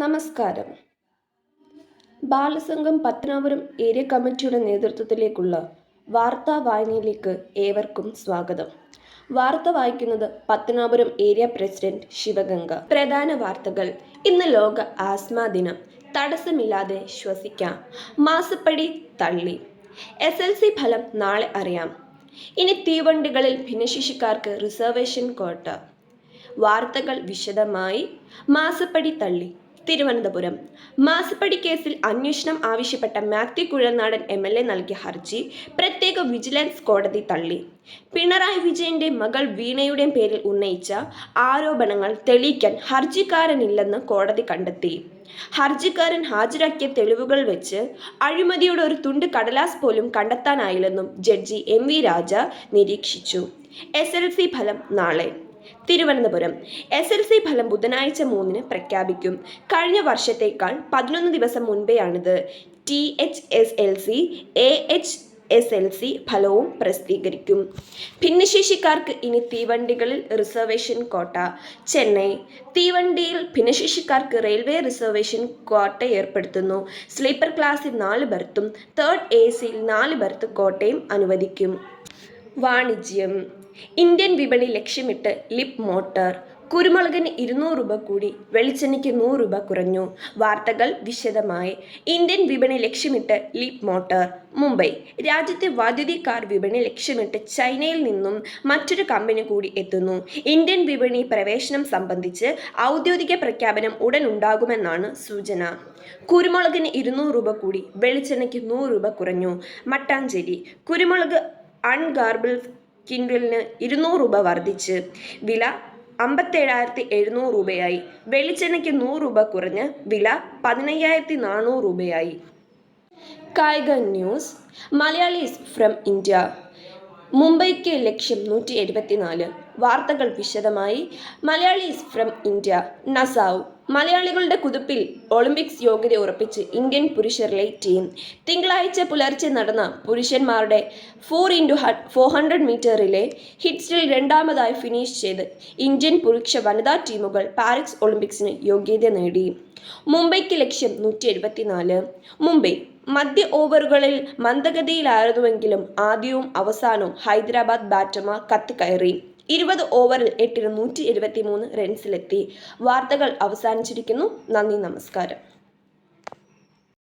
നമസ്കാരം. ബാലസംഘം പത്തനാപുരം ഏരിയ കമ്മിറ്റിയുടെ നേതൃത്വത്തിലേക്കുള്ള വാർത്താ വായനയിലേക്ക് ഏവർക്കും സ്വാഗതം. വാർത്ത വായിക്കുന്നത് പത്തനാപുരം ഏരിയ പ്രസിഡന്റ് ശിവഗംഗ. പ്രധാന വാർത്തകൾ. ഇന്ന് ലോക ആസ്മ ദിനം. തടസ്സമില്ലാതെ ശ്വസിക്കാം. മാസപ്പടി തള്ളി. SLC ഫലം നാളെ അറിയാം. ഇനി തീവണ്ടികളിൽ ഭിന്നശേഷിക്കാർക്ക് റിസർവേഷൻ ക്വാട്ട. വാർത്തകൾ വിശദമായി. മാസപ്പടി തള്ളി. തിരുവനന്തപുരം. മാസപ്പടി കേസിൽ അന്വേഷണം ആവശ്യപ്പെട്ട മാത്യു കുഴൽനാടൻ MLA നൽകിയ ഹർജി പ്രത്യേക വിജിലൻസ് കോടതി തള്ളി. പിണറായി വിജയന്റെ മകൾ വീണയുടെ പേരിൽ ഉന്നയിച്ച ആരോപണങ്ങൾ തെളിയിക്കാൻ ഹർജിക്കാരനില്ലെന്ന് കോടതി കണ്ടെത്തി. ഹർജിക്കാരൻ ഹാജരാക്കിയ തെളിവുകൾ വെച്ച് അഴിമതിയുടെ ഒരു തുണ്ട് കടലാസ് പോലും കണ്ടെത്താനായില്ലെന്നും ജഡ്ജി MV രാജ നിരീക്ഷിച്ചു. SLC ഫലം നാളെ. തിരുവനന്തപുരം. SLC ഫലം ബുധനാഴ്ച 3-ന് പ്രഖ്യാപിക്കും. കഴിഞ്ഞ വർഷത്തേക്കാൾ 11 ദിവസം മുൻപെയാണിത്. THSLC, AHSLC ഫലവും പ്രസിദ്ധീകരിക്കും. ഭിന്നശേഷിക്കാർക്ക് ഇനി തീവണ്ടികളിൽ റിസർവേഷൻ ക്വാട്ട. ചെന്നൈ. തീവണ്ടിയിൽ ഭിന്നശേഷിക്കാർക്ക് റെയിൽവേ റിസർവേഷൻ ക്വാട്ട ഏർപ്പെടുത്തുന്നു. സ്ലീപ്പർ ക്ലാസ്സിൽ 4 ബർത്തും തേർഡ് AC-യിൽ 4 ബർത്ത് ക്വാട്ടയും അനുവദിക്കും. വാണിജ്യം. ഇന്ത്യൻ വിപണി ലക്ഷ്യമിട്ട് ലിപ്പ് മോട്ടോർ. കുരുമുളകിന് 200 രൂപ കൂടി, വെളിച്ചെണ്ണയ്ക്ക് 100 രൂപ കുറഞ്ഞു. വാർത്തകൾ വിശദമായി. ഇന്ത്യൻ വിപണി ലക്ഷ്യമിട്ട് ലിപ്പ് മോട്ടോർ. മുംബൈ. രാജ്യത്തെ വൈദ്യുതി കാർ വിപണി ലക്ഷ്യമിട്ട് ചൈനയിൽ നിന്നും മറ്റൊരു കമ്പനി കൂടി എത്തുന്നു. ഇന്ത്യൻ വിപണി പ്രവേശനം സംബന്ധിച്ച് ഔദ്യോഗിക പ്രഖ്യാപനം ഉടൻ ഉണ്ടാകുമെന്നാണ് സൂചന. കുരുമുളകിന് 200 രൂപ കൂടി, വെളിച്ചെണ്ണയ്ക്ക് 100 രൂപ കുറഞ്ഞു. മട്ടാഞ്ചേരി. കുരുമുളക് അൺഗാർബിൾഡ് ക്വിൻ്റലിന് 200 രൂപ വർദ്ധിച്ച് വില 57,700 രൂപയായി. വെളിച്ചെണ്ണയ്ക്ക് 100 രൂപ കുറഞ്ഞ് വില 15,400 രൂപയായി. കായിക ന്യൂസ്. Malayalees from India. മുംബൈക്ക് ലക്ഷ്യം 174. വാർത്തകൾ വിശദമായി. Malayalees from India. നസാവ്. മലയാളികളുടെ കുതിപ്പിൽ ഒളിമ്പിക്സ് യോഗ്യത ഉറപ്പിച്ച് ഇന്ത്യൻ പുരുഷ റിലേ ടീം. തിങ്കളാഴ്ച പുലർച്ചെ നടന്ന പുരുഷന്മാരുടെ 4x400 മീറ്റർ റിലേ ഹിറ്റ്സിൽ രണ്ടാമതായി ഫിനിഷ് ചെയ്ത് ഇന്ത്യൻ പുരുഷ വനിതാ ടീമുകൾ പാരീസ് ഒളിമ്പിക്സിന് യോഗ്യത നേടി. മുംബൈക്ക് ലക്ഷ്യം 174. മുംബൈ. മധ്യ ഓവറുകളിൽ മന്ദഗതിയിലായിരുന്നുവെങ്കിലും ആദ്യവും അവസാനവും ഹൈദരാബാദ് ബാറ്റർമാർ കത്തിക്കയറി. 20 ഓവറിൽ 8-ന് 173 റൺസിലെത്തി. വാർത്തകൾ അവസാനിച്ചിരിക്കുന്നു. നന്ദി, നമസ്കാരം.